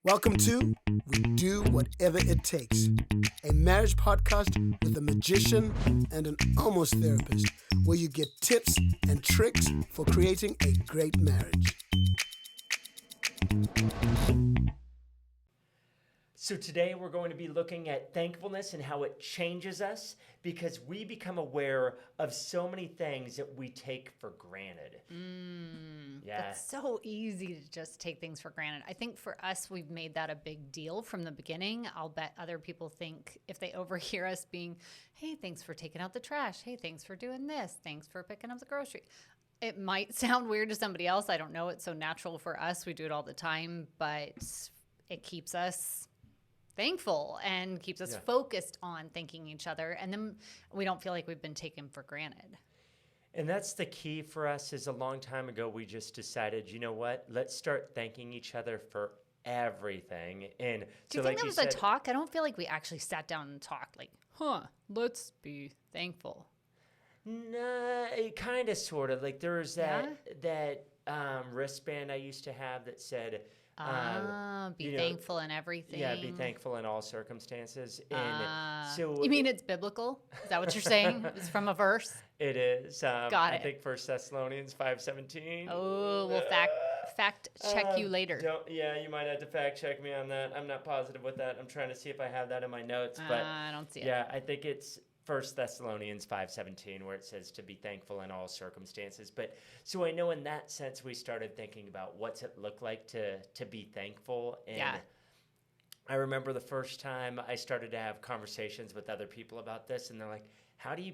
Welcome to We Do Whatever It Takes, a marriage podcast with a magician and an almost therapist, where you get tips and tricks for creating a great marriage. So today we're going to be looking at thankfulness and how it changes us because we become aware of so many things that we take for granted. It's so easy to just take things for granted. I think for us, we've made that a big deal from the beginning. I'll bet other people think if they overhear us being, hey, thanks for taking out the trash. Hey, thanks for doing this. Thanks for picking up the grocery. It might sound weird to somebody else. I don't know. It's so natural for us. We do it all the time, but it keeps us thankful and keeps us focused on thanking each other. And then we don't feel like we've been taken for granted. And that's the key for us. Is a long time ago, we just decided, you know what? Let's start thanking each other for everything. And do you think that was a talk? I don't feel like we actually sat down and talked like, let's be thankful. Nah, it kind of, sort of. Like there was that wristband I used to have that said, be thankful in everything. Yeah, be thankful in all circumstances. And so you mean it's biblical? Is that what you're saying? It's from a verse? It is. Got it. I think 1 Thessalonians 5:17. Oh, we'll fact check you later. You might have to fact check me on that. I'm not positive with that. I'm trying to see if I have that in my notes, but I don't see it. Yeah, I think it's 1 Thessalonians 5:17 where it says to be thankful in all circumstances. But so I know in that sense we started thinking about what's it look like to be thankful. And I remember the first time I started to have conversations with other people about this, and they're like, how do you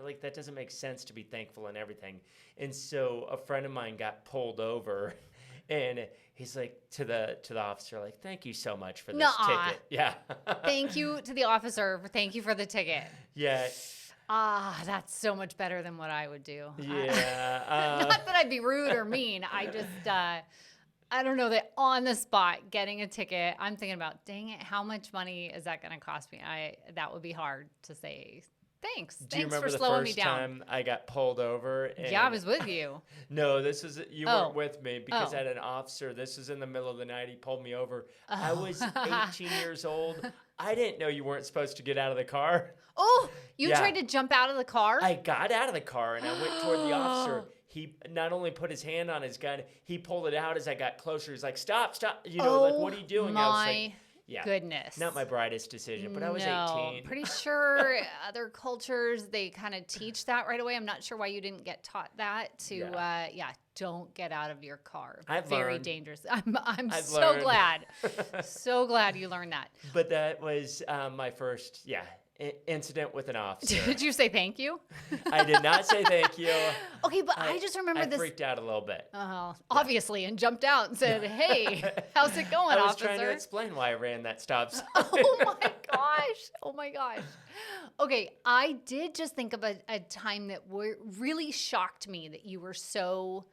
like, that doesn't make sense to be thankful in everything. And so a friend of mine got pulled over and he's like to the officer, like, thank you so much for this ticket. Yeah. Thank you to the officer. Thank you for the ticket. Yeah. That's so much better than what I would do. Yeah. Not that I'd be rude or mean. I just, I don't know, that on the spot getting a ticket, I'm thinking about, dang it, how much money is that going to cost me? That would be hard to say. Thanks. Do you Thanks remember for the slowing me first down. time I got pulled over? And Yeah, I was with you. No, this was you weren't with me because I had an officer. This was in the middle of the night. He pulled me over. I was 18 years old. I didn't know you weren't supposed to get out of the car. Oh, you tried to jump out of the car? I got out of the car and I went toward the officer. He not only put his hand on his gun, he pulled it out as I got closer. He's like, stop. Like, what are you doing? I was like, goodness. Not my brightest decision, but I was 18. Pretty sure other cultures, they kind of teach that right away. I'm not sure why you didn't get taught that to, don't get out of your car. Very dangerous. I'm so glad. So glad you learned that. But that was my first, incident with an officer. Did you say thank you? I did not say thank you. Okay, but I just remember this. I freaked out a little bit. Obviously, and jumped out and said, hey, how's it going, officer? I was trying to explain why I ran that stop sign. Oh my gosh. Okay, I did just think of a time that really shocked me that you were so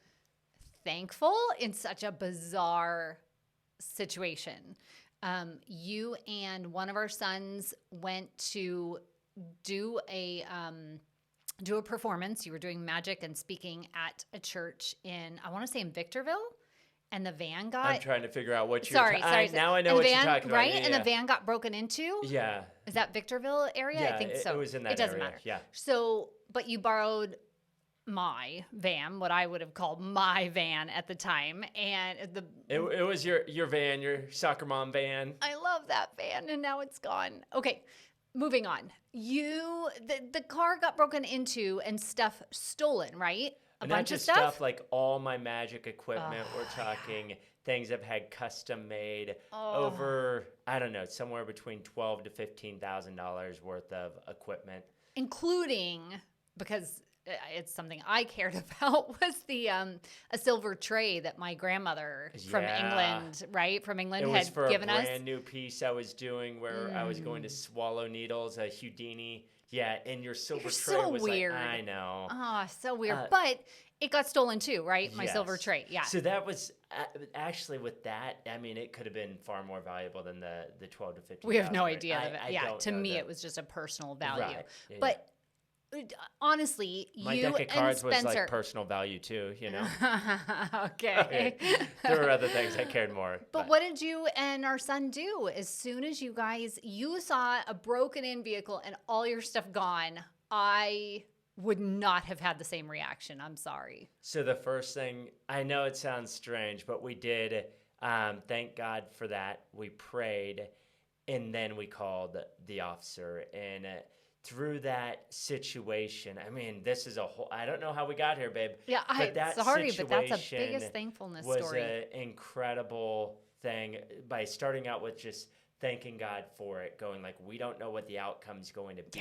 thankful in such a bizarre situation. You and one of our sons went to do a performance. You were doing magic and speaking at a church in, I want to say in Victorville, and the van got... I'm trying to figure out what you're... Sorry. Now I know what you're talking about. Right? And the van got broken into? Yeah. Is that Victorville area? Yeah, I think so. It was in that area. It doesn't matter. Yeah. So, but you borrowed my van, what I would have called my van at the time, and it was your van, your soccer mom van. I love that van, and now it's gone. Okay, moving on. The car got broken into and stuff stolen, right? A bunch of stuff, like all my magic equipment. We're talking things I've had custom made over, I don't know, somewhere between $12,000 to $15,000 worth of equipment, including, because it's something I cared about, was the a silver tray that my grandmother from England, had given us. It was for a brand new piece I was doing where I was going to swallow needles, a Houdini. Yeah, and your silver tray was weird. Like, I know. Oh, so weird. But it got stolen too, right? My silver tray. Yeah. So that was actually with that. I mean, it could have been far more valuable than the $12,000 to $15,000. We have no idea of it. To me, it was just a personal value. Right. But honestly, my you deck of cards and Spencer. was like personal value too, you know. Okay. There were other things I cared more. But what did you and our son do? As soon as you saw a broken in vehicle and all your stuff gone, I would not have had the same reaction. I'm sorry. So the first thing, I know it sounds strange, but we did, thank God for that. We prayed, and then we called the officer. And through that situation, I mean, this is I don't know how we got here, babe. Yeah, but that's the biggest thankfulness was story. an incredible thing by starting out with just thanking God for it, going like, we don't know what the outcome's going to be.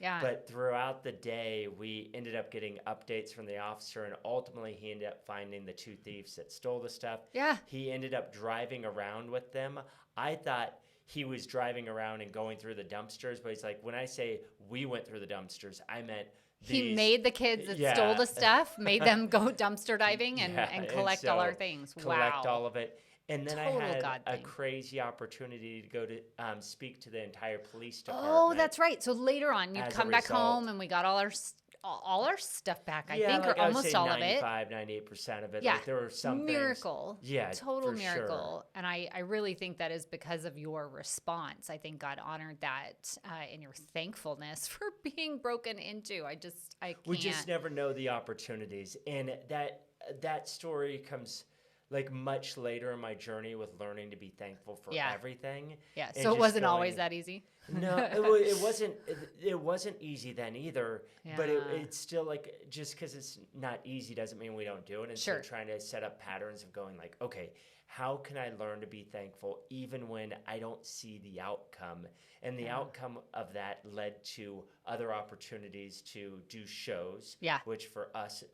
Yeah. But throughout the day, we ended up getting updates from the officer, and ultimately he ended up finding the 2 thieves that stole the stuff. Yeah. He ended up driving around with them. I thought he was driving around and going through the dumpsters, but he's like, when I say we went through the dumpsters, I meant he made the kids that stole the stuff, made them go dumpster diving and collect all our things. Collect all of it. And then Total I had God a thing. Crazy opportunity to go to speak to the entire police department. Oh, that's right. So later on, you'd As a come back result. home and we got all our stuff back, I think, like or almost all of it. 98% of it. Yeah. Like there were some miracle. things. Yeah, total for miracle. Sure. And I really think that is because of your response. I think God honored that in your thankfulness for being broken into. I can't. We just never know the opportunities. And that story comes like much later in my journey with learning to be thankful for everything. Yeah. So it wasn't always that easy. No, it wasn't. It wasn't easy then either. Yeah. But it's still like, just because it's not easy doesn't mean we don't do it. And Sure. so trying to set up patterns of going like, okay, how can I learn to be thankful even when I don't see the outcome? And the outcome of that led to other opportunities to do shows, which for us,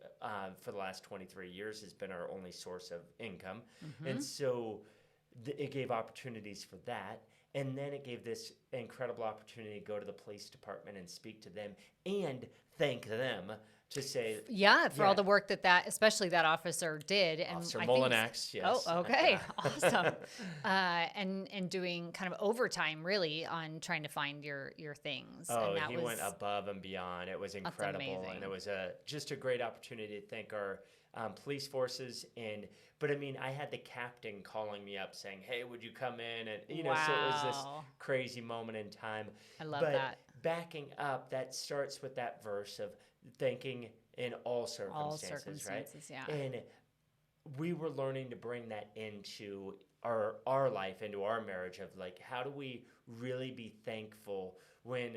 for the last 23 years, has been our only source of income. Mm-hmm. And so it gave opportunities for that. And then it gave this incredible opportunity to go to the police department and speak to them and thank them to say, for all the work that especially that officer did. And Officer Molinax, yes. Oh, okay. Awesome. And doing kind of overtime really on trying to find your things. Oh, and he went above and beyond. It was incredible. And it was just a great opportunity to thank our police forces. But I mean, I had the captain calling me up saying, hey, would you come in? And, so it was this crazy moment in time. I love that. Backing up, that starts with that verse of thanking in all circumstances, right? Yeah. And we were learning to bring that into our life, into our marriage of like, how do we really be thankful when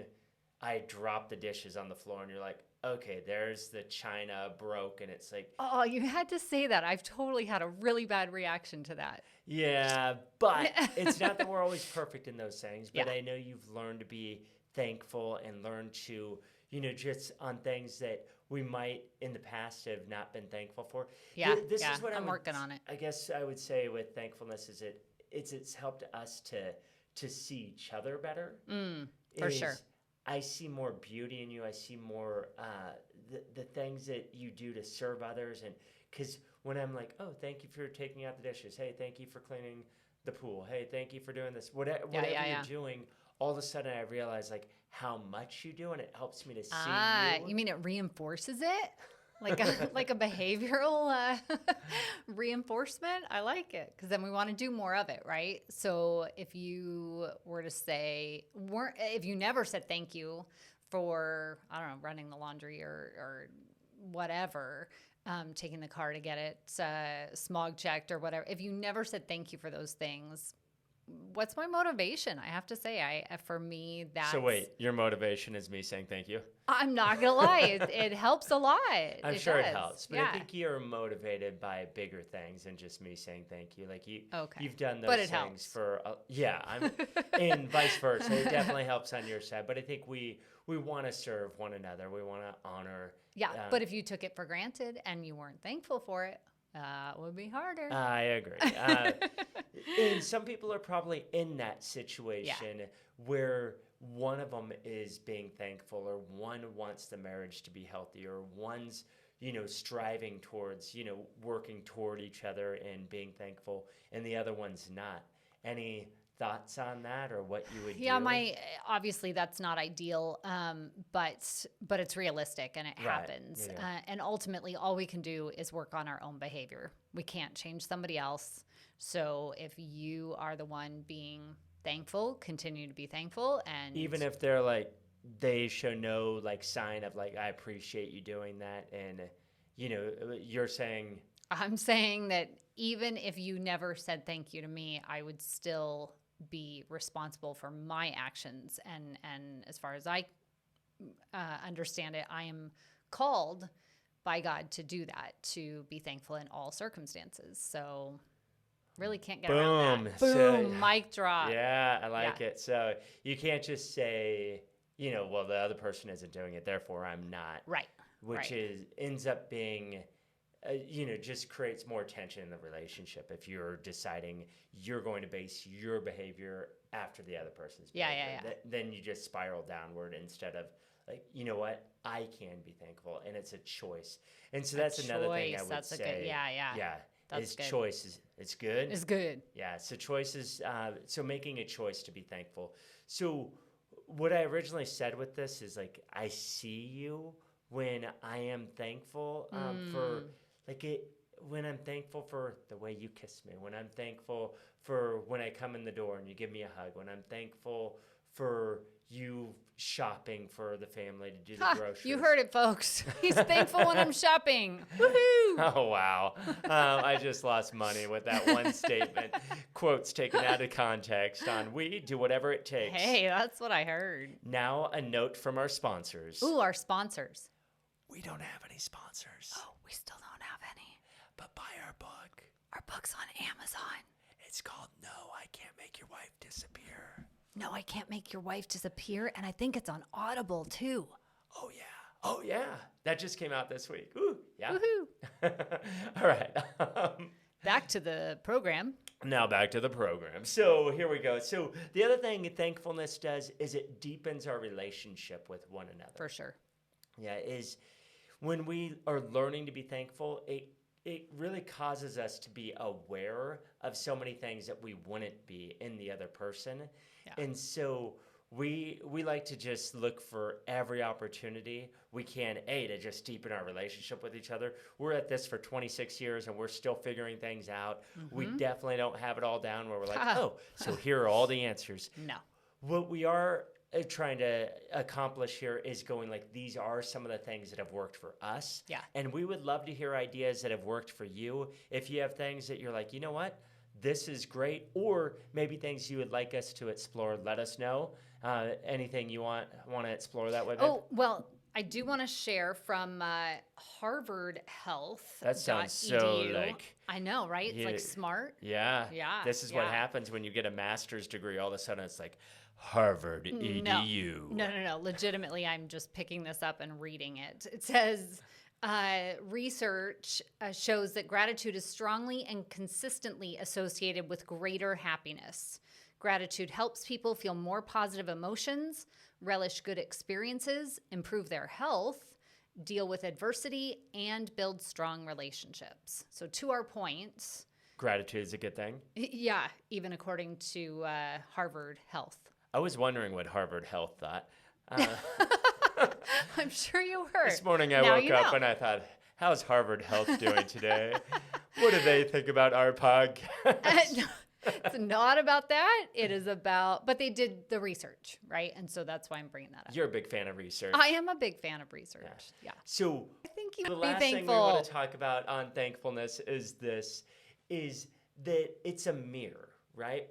I drop the dishes on the floor and you're like, okay, there's the china broke, and it's like... Oh, you had to say that. I've totally had a really bad reaction to that. Yeah, but it's not that we're always perfect in those things, but I know you've learned to be thankful and learn to, just on things that we might in the past have not been thankful for. Yeah, this is what I'm working on it. I guess I would say with thankfulness is it's helped us to see each other better. For sure. I see more beauty in you. I see more the things that you do to serve others. And because when I'm like, oh, thank you for taking out the dishes. Hey, thank you for cleaning the pool. Hey, thank you for doing this. Whatever you're doing, all of a sudden I realize like how much you do, and it helps me to see you. You mean it reinforces it? Like a behavioral reinforcement? I like it because then we want to do more of it, right? So if you were to say, if you never said thank you for, I don't know, running the laundry or whatever, taking the car to get it smog checked or whatever, if you never said thank you for those things, what's my motivation? I have to say, for me, that's... So wait, your motivation is me saying thank you? I'm not going to lie. It helps a lot. I'm sure it helps. But I think you're motivated by bigger things than just me saying thank you. Like you've done those things helps. for... and vice versa. It definitely helps on your side. But I think we want to serve one another. We want to honor... Yeah, but if you took it for granted and you weren't thankful for it, would be harder. I agree. And some people are probably in that situation where one of them is being thankful, or one wants the marriage to be healthy, or one's, striving towards, working toward each other and being thankful, and the other one's not. Any thoughts on that or what you would do? Yeah, obviously that's not ideal, but it's realistic and it happens. Yeah. And ultimately, all we can do is work on our own behavior. We can't change somebody else. So if you are the one being thankful, continue to be thankful. And even if they're like, they show no like sign of like, I appreciate you doing that. And, you know, you're saying... I'm saying that even if you never said thank you to me, I would still be responsible for my actions. And as far as I understand it, I am called by God to do that, to be thankful in all circumstances. So really can't get around that. Boom, so, mic drop. Yeah, I like it. So you can't just say, you know, well, the other person isn't doing it, therefore I'm not. Right. Which ends up being... you know, just creates more tension in the relationship if you're deciding you're going to base your behavior after the other person's behavior. Yeah. Then you just spiral downward instead of like, you know what, I can be thankful, and it's a choice. And so that's another thing I would say. Yeah. That's good. Choice it's good. It's good. Yeah. So choices. So making a choice to be thankful. So what I originally said with this is like, I see you when I am thankful for. Like when I'm thankful for the way you kiss me, when I'm thankful for when I come in the door and you give me a hug, when I'm thankful for you shopping for the family to do the groceries. You heard it, folks. He's thankful when I'm shopping. Woohoo! Oh, wow. I just lost money with that one statement. Quotes taken out of context on we do whatever it takes. Hey, that's what I heard. Now a note from our sponsors. Ooh, our sponsors. We don't have any sponsors. Oh, we still don't have any. But buy our book. Our book's on Amazon. It's called No, I Can't Make Your Wife Disappear. No, I Can't Make Your Wife Disappear, and I think it's on Audible, too. Oh, yeah. That just came out this week. Ooh, yeah. Woohoo. All right. Back to the program. Now back to the program. So here we go. So the other thing thankfulness does is it deepens our relationship with one another. For sure. Yeah, is when we are learning to be thankful, it really causes us to be aware of so many things that we wouldn't be in the other person. Yeah. And so we like to just look for every opportunity we can, to just deepen our relationship with each other. We're at this for 26 years and we're still figuring things out. Mm-hmm. We definitely don't have it all down where we're like, so here are all the answers. No. What we are trying to accomplish here is going like, these are some of the things that have worked for us. Yeah. And we would love to hear ideas that have worked for you. If you have things that you're like, you know what, this is great, or maybe things you would like us to explore, let us know. Anything you want to explore that way? Oh, well, I do want to share from Harvard Health. That sounds so like... I know, right? It's like smart. Yeah. This is what happens when you get a master's degree. All of a sudden it's like, Harvard EDU. No. Legitimately, I'm just picking this up and reading it. It says, research shows that gratitude is strongly and consistently associated with greater happiness. Gratitude helps people feel more positive emotions, relish good experiences, improve their health, deal with adversity, and build strong relationships. So to our point... Gratitude is a good thing? Yeah, even according to Harvard Health. I was wondering what Harvard Health thought. I'm sure you heard. This morning I woke up and I thought, how's Harvard Health doing today? What do they think about our podcast? It's not about that. It is about, but they did the research, right? And so that's why I'm bringing that up. You're a big fan of research. I am a big fan of research. Yeah. So I think you the would be last thankful. thing we want to talk about on thankfulness is that it's a mirror, right?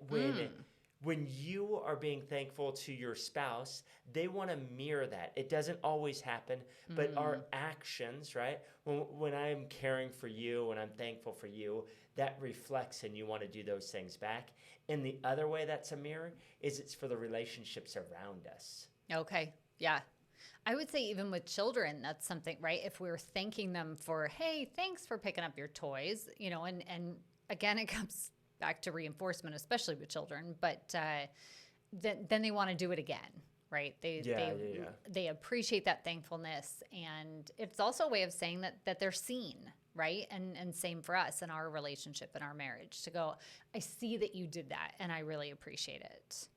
When you are being thankful to your spouse, they want to mirror that. It doesn't always happen, but our actions, right? When I'm caring for you, when I'm thankful for you, that reflects and you want to do those things back. And the other way that's a mirror is it's for the relationships around us. Okay, yeah. I would say even with children, that's something, right? If we're thanking them for, hey, thanks for picking up your toys, and again, it comes back to reinforcement, especially with children, but then they want to do it again, right? They appreciate that thankfulness, and it's also a way of saying that they're seen, right? And same for us in our relationship, in our marriage, to go, I see that you did that, and I really appreciate it.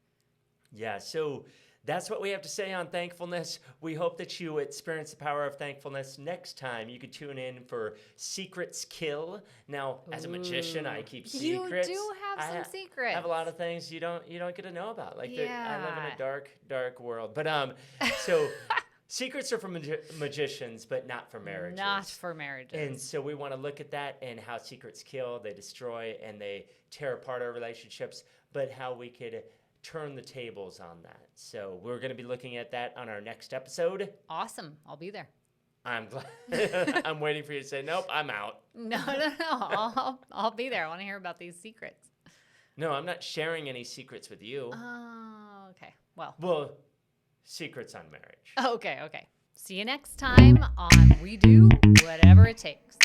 Yeah, so that's what we have to say on thankfulness. We hope that you experience the power of thankfulness. Next time, you could tune in for Secrets Kill. Now, as a magician, I keep secrets. You do have some secrets. I have a lot of things you don't get to know about. Like I live in a dark world. But so secrets are for magicians, but not for marriages. Not for marriages. And so we want to look at that and how secrets kill, they destroy, and they tear apart our relationships, but how we could turn the tables on that. So we're going to be looking at that on our next episode. Awesome. I'll be there. I'm glad. I'm waiting for you to say, nope, I'm out. No. I'll be there. I want to hear about these secrets. No, I'm not sharing any secrets with you. Oh, okay. Well, secrets on marriage. Okay. See you next time on We Do Whatever It Takes.